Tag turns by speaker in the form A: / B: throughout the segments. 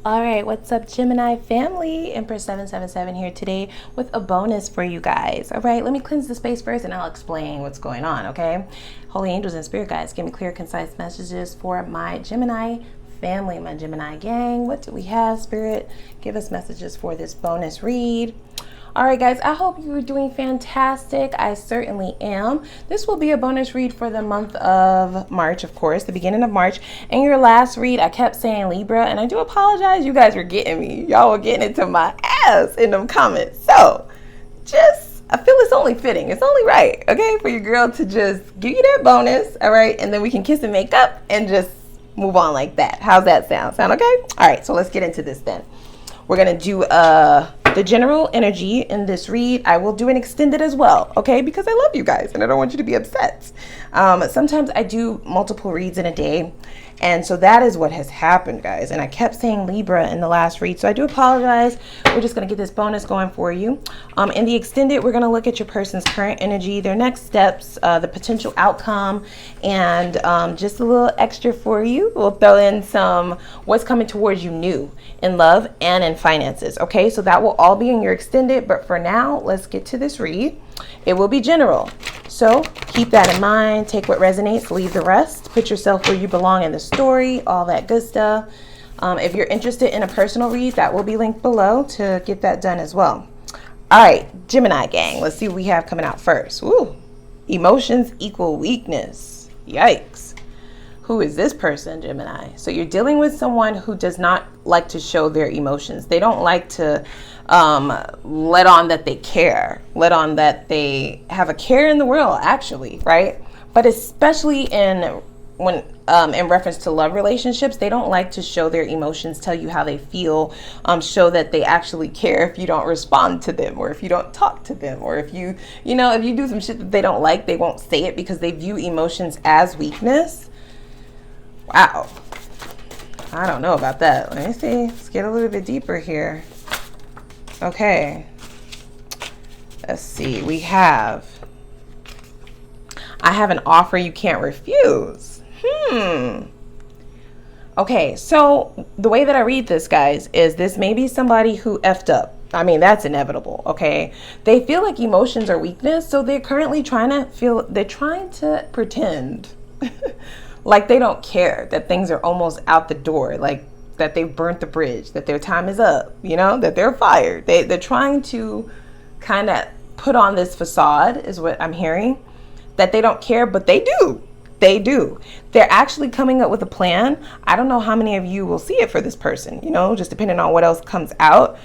A: All right, what's up, Gemini family? Empress 777 here today with a bonus for you guys. All right, let me cleanse the space first and I'll explain what's going on, okay? Holy angels and spirit guides, give me clear, concise messages for my Gemini family, my Gemini gang. What do we have, Spirit? Give us messages for this bonus read. All right, guys, I hope you're doing fantastic. I certainly am. This will be a bonus read for the month of March, of course, the beginning of March. And your last read, I kept saying Libra, and I do apologize. You guys were getting me. Y'all were getting into my ass in them comments. So I feel it's only fitting. It's only right, okay, for your girl to just give you that bonus, all right? And then we can kiss and make up and just move on like that. How's that sound? Sound okay? All right, so let's get into this then. We're going to do the general energy in this read. I will do an extended as well, okay? Because I love you guys and I don't want you to be upset. Sometimes I do multiple reads in a day. And so that is what has happened, guys. And I kept saying Libra in the last read. So I do apologize. We're just going to get this bonus going for you. In the extended, we're going to look at your person's current energy, their next steps, the potential outcome, and just a little extra for you. We'll throw in some what's coming towards you new in love and in finances. Okay, so that will all be in your extended. But for now, let's get to this read. It will be general. So keep that in mind. Take what resonates, leave the rest. Put yourself where you belong in the story, all that good stuff. If you're interested in a personal read, that will be linked below to get that done as well. All right, Gemini gang, let's see what we have coming out first. Ooh, emotions equal weakness. Yikes. Who is this person, Gemini? So you're dealing with someone who does not like to show their emotions. They don't like to let on that they care, let on that they have a care in the world, actually, right? But especially in reference to love relationships, they don't like to show their emotions, tell you how they feel, show that they actually care if you don't respond to them, or if you don't talk to them, or if you do some shit that they don't like, they won't say it because they view emotions as weakness. Wow. I don't know about that. Let me see. Let's get a little bit deeper here. Okay. Let's see. I have an offer you can't refuse. Okay, so the way that I read this, guys, is this may be somebody who effed up. I mean, that's inevitable, okay? They feel like emotions are weakness, so they're currently trying to pretend like they don't care, that things are almost out the door, like that they've burnt the bridge, that their time is up, that they're fired. They're trying to kind of put on this facade, is what I'm hearing, that they don't care, but they do. They do. They're actually coming up with a plan. I don't know how many of you will see it for this person, just depending on what else comes out.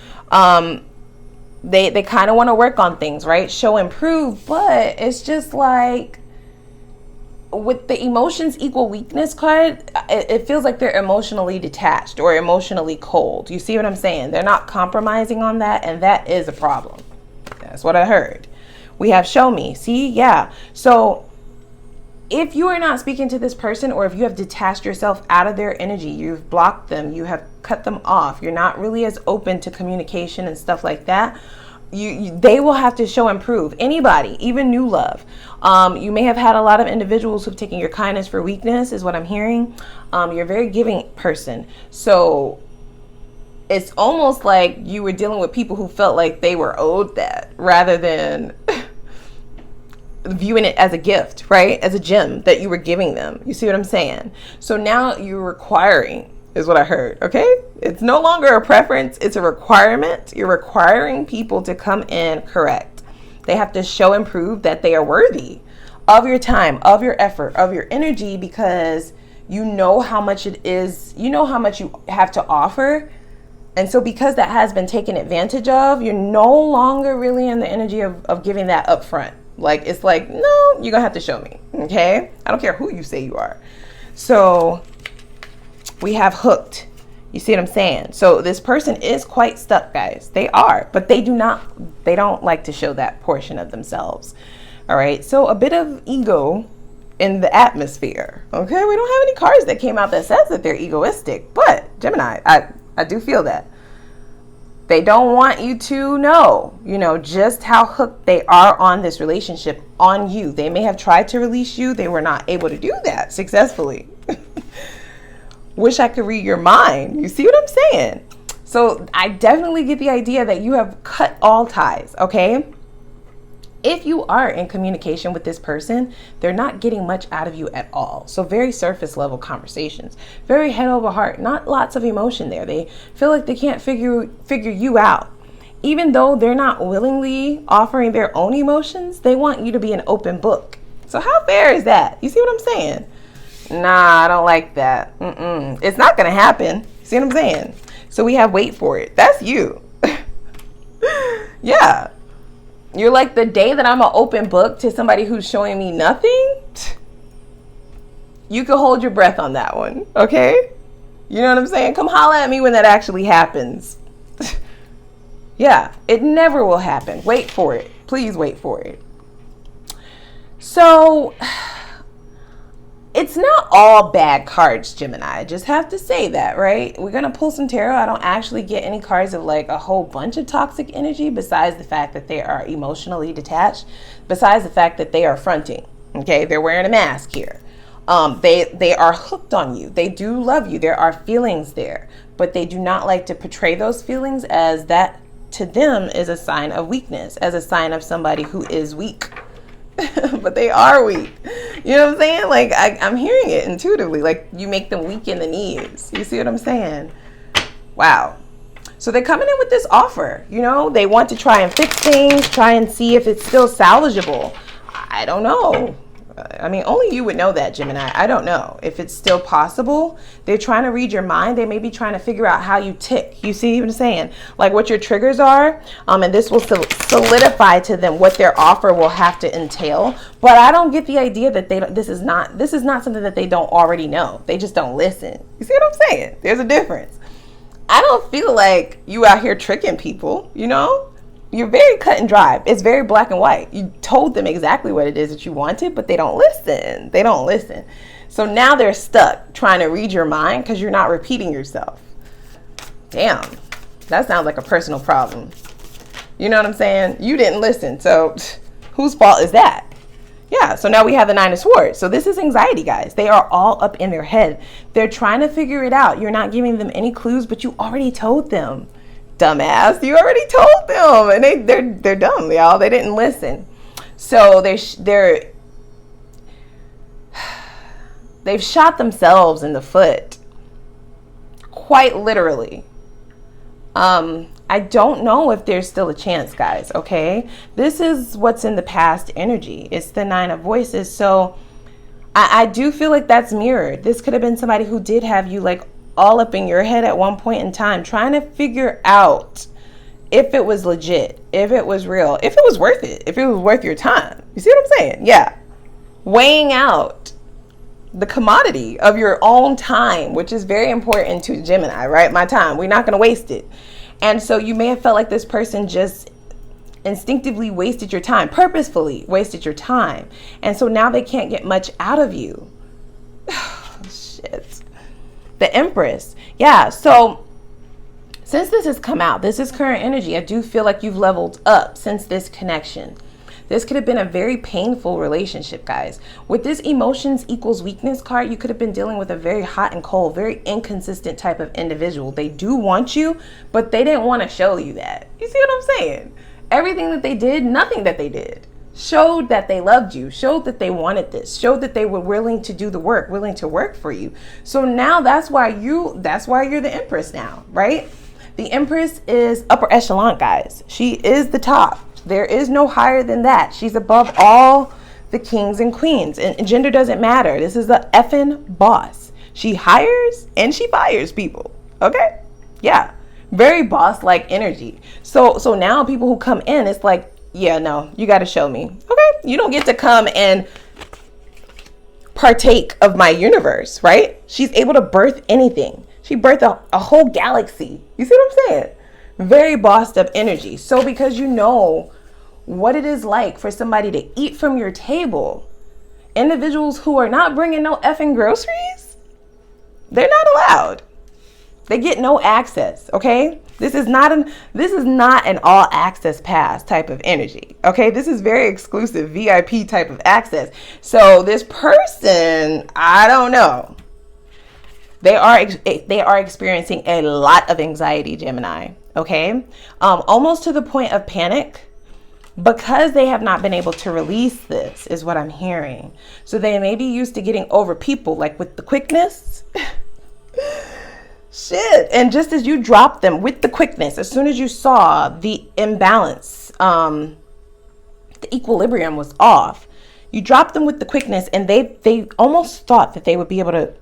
A: They kind of want to work on things, right? Show and prove, but it's just like, with the emotions equal weakness card, it feels like they're emotionally detached or emotionally cold. You see what I'm saying? They're not compromising on that, and that is a problem. That's what I heard. We have show me. See? Yeah. So if you are not speaking to this person, or if you have detached yourself out of their energy, you've blocked them, you have cut them off, you're not really as open to communication and stuff like that, they will have to show and prove. Anybody, even new love. You may have had a lot of individuals who've taken your kindness for weakness, is what I'm hearing. You're a very giving person. So it's almost like you were dealing with people who felt like they were owed that, rather than viewing it as a gift, right? As a gem that you were giving them. You see what I'm saying? So now you're requiring, is what I heard, okay? It's no longer a preference, it's a requirement. You're requiring people to come in correct. They have to show and prove that they are worthy of your time, of your effort, of your energy, because you know how much it is, how much you have to offer. And so because that has been taken advantage of, you're no longer really in the energy of giving that up front. Like, it's like, no, you're gonna have to show me, okay? I don't care who you say you are. So we have hooked. You see what I'm saying? So this person is quite stuck, guys. They are, but they don't like to show that portion of themselves. All right. So a bit of ego in the atmosphere. Okay. We don't have any cards that came out that says that they're egoistic, but Gemini, I do feel that. They don't want you to know, just how hooked they are on this relationship, on you. They may have tried to release you. They were not able to do that successfully. wish I could read your mind. You see what I'm saying? So I definitely get the idea that you have cut all ties, okay? If you are in communication with this person, they're not getting much out of you at all. So very surface level conversations, very head over heart, not lots of emotion there. They feel like they can't figure you out. Even though they're not willingly offering their own emotions, they want you to be an open book. So how fair is that? You see what I'm saying? Nah, I don't like that. It's not going to happen. See what I'm saying? So we have wait for it. That's you. Yeah. You're like, the day that I'm an open book to somebody who's showing me nothing, you can hold your breath on that one, okay? You know what I'm saying? Come holla at me when that actually happens. Yeah, it never will happen. Wait for it. Please wait for it. So, it's not all bad cards, Gemini. I just have to say that, right? We're going to pull some tarot. I don't actually get any cards of like a whole bunch of toxic energy besides the fact that they are emotionally detached, besides the fact that they are fronting. Okay, they're wearing a mask here. They are hooked on you. They do love you. There are feelings there, but they do not like to portray those feelings as that to them is a sign of weakness, as a sign of somebody who is weak. But they are weak. You know what I'm saying? Like, I'm hearing it intuitively. Like, you make them weak in the knees. You see what I'm saying? Wow. So they're coming in with this offer. You know, they want to try and fix things, try and see if it's still salvageable. I don't know. I mean, only you would know that, Gemini. I don't know if it's still possible. They're trying to read your mind. They may be trying to figure out how you tick. You see what I'm saying? Like what your triggers are. And this will solidify to them what their offer will have to entail. But I don't get the idea that this is not something that they don't already know. They just don't listen. You see what I'm saying? There's a difference. I don't feel like you out here tricking people, you know? You're very cut and dry. It's very black and white. You told them exactly what it is that you wanted, but they don't listen. They don't listen. So now they're stuck trying to read your mind because you're not repeating yourself. Damn, that sounds like a personal problem. You know what I'm saying? You didn't listen. So whose fault is that? Yeah, so now we have the Nine of Swords. So this is anxiety, guys. They are all up in their head. They're trying to figure it out. You're not giving them any clues, but you already told them. Dumbass, you already told them, and they're dumb, y'all. They didn't listen. So they've shot themselves in the foot, quite literally. I don't know if there's still a chance, guys. Okay, this is what's in the past energy. It's the Nine of Voices. So I do feel like that's mirrored. This could have been somebody who did have you like all up in your head at one point in time, trying to figure out if it was legit, if it was real, if it was worth it, if it was worth your time. You see what I'm saying? Yeah. Weighing out the commodity of your own time, which is very important to Gemini, right? My time. We're not going to waste it. And so you may have felt like this person just instinctively wasted your time, purposefully wasted your time. And so now they can't get much out of you. Shit. The Empress. Yeah, so since this has come out, this is current energy, I do feel like you've leveled up since this connection. This could have been a very painful relationship, guys. With this emotions equals weakness card, you could have been dealing with a very hot and cold, very inconsistent type of individual. They do want you, but they didn't want to show you that. You see what I'm saying? Everything that they did, nothing that they did, showed that they loved you, showed that they wanted this, showed that they were willing to do the work, willing to work for you. So now that's why you're the Empress now, right? The Empress is upper echelon, guys. She is the top. There is no higher than that. She's above all the kings and queens, and gender doesn't matter. This is the effing boss. She hires and she fires people. Okay? Yeah. Very boss-like energy. So now people who come in, it's like, yeah, no, you got to show me. Okay? You don't get to come and partake of my universe, right? She's able to birth anything. She birthed a whole galaxy. You see what I'm saying? Very bossed up energy. So because you know what it is like for somebody to eat from your table, individuals who are not bringing no effing groceries, they're not allowed. They get no access, okay? This is not an all access pass type of energy, okay? This is very exclusive VIP type of access. So this person, I don't know. They are experiencing a lot of anxiety, Gemini. Okay, almost to the point of panic, because they have not been able to release this, is what I'm hearing. So they may be used to getting over people, like with the quickness. Shit. And just as you dropped them with the quickness, as soon as you saw the imbalance, the equilibrium was off, you dropped them with the quickness, and they almost thought that they would be able to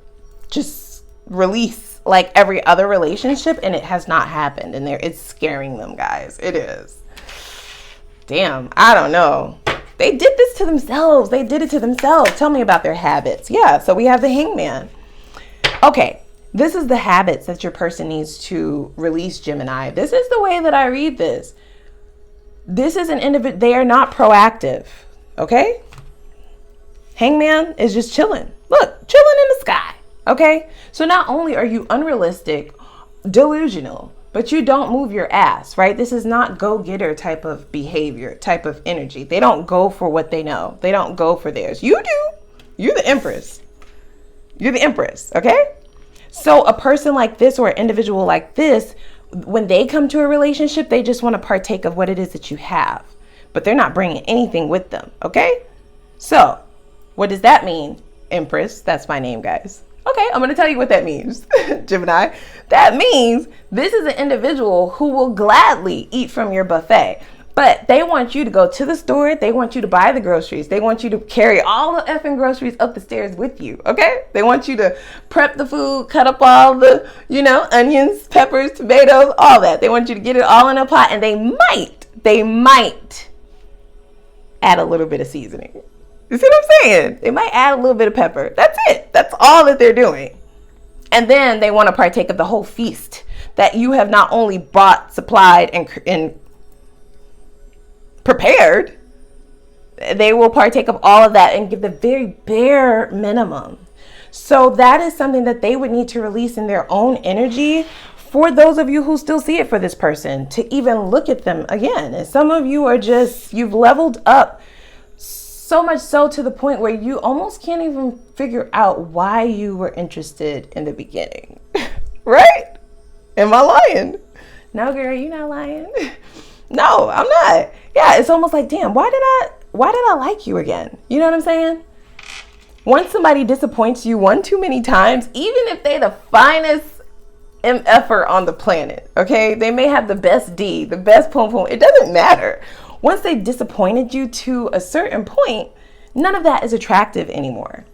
A: just release like every other relationship, and it has not happened. And it's scaring them, guys. It is. Damn, I don't know. They did this to themselves. They did it to themselves. Tell me about their habits. Yeah, so we have the Hangman. Okay, this is the habits that your person needs to release, Gemini. This is the way that I read this. This is an individual. They are not proactive, okay? Hangman is just chilling. Look, chilling in the sky, okay? So not only are you unrealistic, delusional, but you don't move your ass, right? This is not go-getter type of behavior, type of energy. They don't go for what they know. They don't go for theirs. You do. You're the Empress. You're the Empress, okay? So a person like this or an individual like this, when they come to a relationship, they just want to partake of what it is that you have. But they're not bringing anything with them, okay? So what does that mean, Empress? That's my name, guys. Okay, I'm going to tell you what that means, Gemini. That means this is an individual who will gladly eat from your buffet, but they want you to go to the store. They want you to buy the groceries. They want you to carry all the effing groceries up the stairs with you, okay? They want you to prep the food, cut up all the, onions, peppers, tomatoes, all that. They want you to get it all in a pot, and they might add a little bit of seasoning. You see what I'm saying? They might add a little bit of pepper. That's it. That's all that they're doing. And then they want to partake of the whole feast that you have not only bought, supplied, and prepared. They will partake of all of that and give the very bare minimum. So that is something that they would need to release in their own energy. For those of you who still see it for this person, to even look at them again. And some of you are you've leveled up so much so to the point where you almost can't even figure out why you were interested in the beginning. Right? Am I lying? No, girl, you're not lying. No, I'm not. Yeah, it's almost like, damn, why did I like you again? You know what I'm saying? Once somebody disappoints you one too many times, even if they the finest MFer on the planet, okay? They may have the best D, the best pom pom. It doesn't matter. Once they've disappointed you to a certain point, none of that is attractive anymore,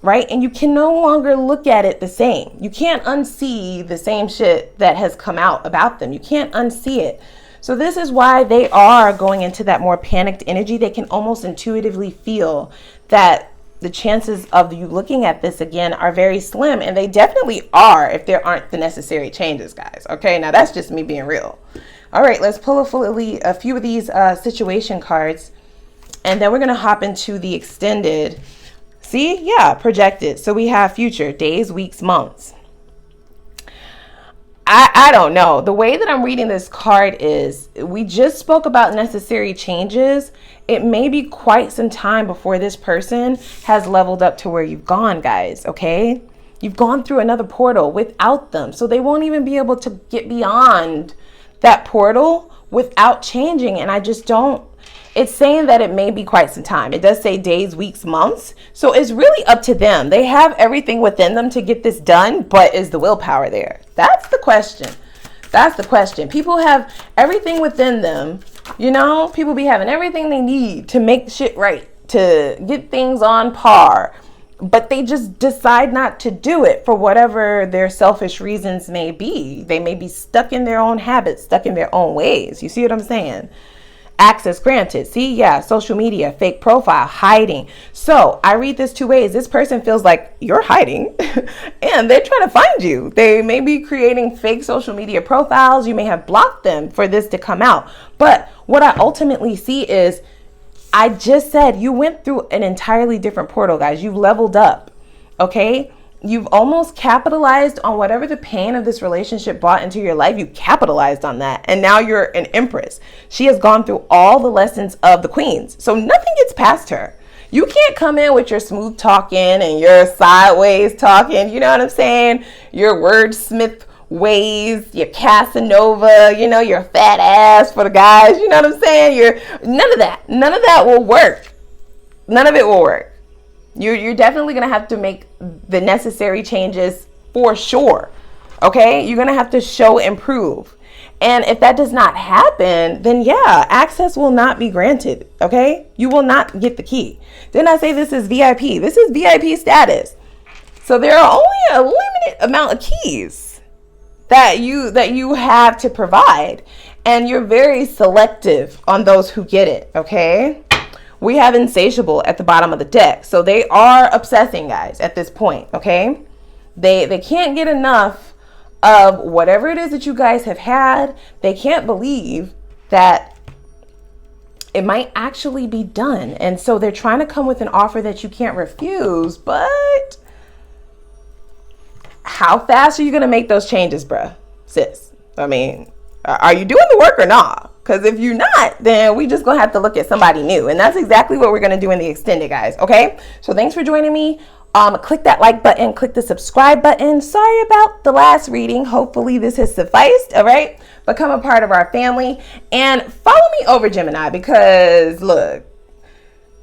A: right? And you can no longer look at it the same. You can't unsee the same shit that has come out about them. You can't unsee it. So this is why they are going into that more panicked energy. They can almost intuitively feel that the chances of you looking at this again are very slim, and they definitely are if there aren't the necessary changes, guys. Okay, now that's just me being real. All right, let's pull a few of these situation cards, and then we're going to hop into the extended. See? Yeah, projected. So we have future, days, weeks, months. I don't know. The way that I'm reading this card is we just spoke about necessary changes. It may be quite some time before this person has leveled up to where you've gone, guys, okay? You've gone through another portal without them, so they won't even be able to get beyond that portal without changing. And I just don't, it's saying that it may be quite some time. It does say days, weeks, months. So it's really up to them. They have everything within them to get this done, but is the willpower there? That's the question. That's the question. People have everything within them. People be having everything they need to make shit right, to get things on par. But they just decide not to do it for whatever their selfish reasons may be. They may be stuck in their own habits, stuck in their own ways. You see what I'm saying? Access granted. See, yeah, social media, fake profile, hiding. So I read this two ways. This person feels like you're hiding and they're trying to find you. They may be creating fake social media profiles. You may have blocked them for this to come out. But what I ultimately see is, I just said you went through an entirely different portal, guys. You've leveled up, okay? You've almost capitalized on whatever the pain of this relationship brought into your life. You capitalized on that. And now you're an Empress. She has gone through all the lessons of the queens. So nothing gets past her. You can't come in with your smooth talking and your sideways talking, you know what I'm saying? Your wordsmith ways, your Casanova, you know, your fat ass for the guys, you know what I'm saying? None of that will work. None of it will work. You're definitely going to have to make the necessary changes for sure. Okay? You're going to have to show and prove. And if that does not happen, then yeah, access will not be granted. Okay? You will not get the key. Didn't I say this is VIP? This is VIP status. So there are only a limited amount of keys that you have to provide. And you're very selective on those who get it. Okay? We have insatiable at the bottom of the deck. So they are obsessing, guys, at this point, okay? They can't get enough of whatever it is that you guys have had. They can't believe that it might actually be done. And so they're trying to come with an offer that you can't refuse. But how fast are you going to make those changes, bruh, sis? I mean, are you doing the work or not? Because if you're not, then we just going to have to look at somebody new. And that's exactly what we're going to do in the extended, guys. Okay? So thanks for joining me. Click that like button. Click the subscribe button. Sorry about the last reading. Hopefully this has sufficed. All right? Become a part of our family. And follow me over, Gemini, because, look,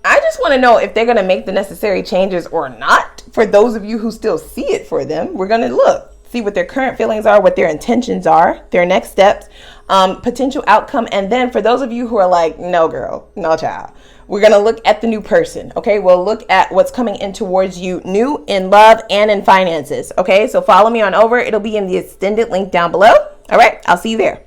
A: I just want to know if they're going to make the necessary changes or not. For those of you who still see it for them, we're going to see what their current feelings are, what their intentions are, their next steps, potential outcome. And then for those of you who are like, no girl, no child, we're going to look at the new person. Okay. We'll look at what's coming in towards you new in love and in finances. Okay. So follow me on over. It'll be in the extended link down below. All right. I'll see you there.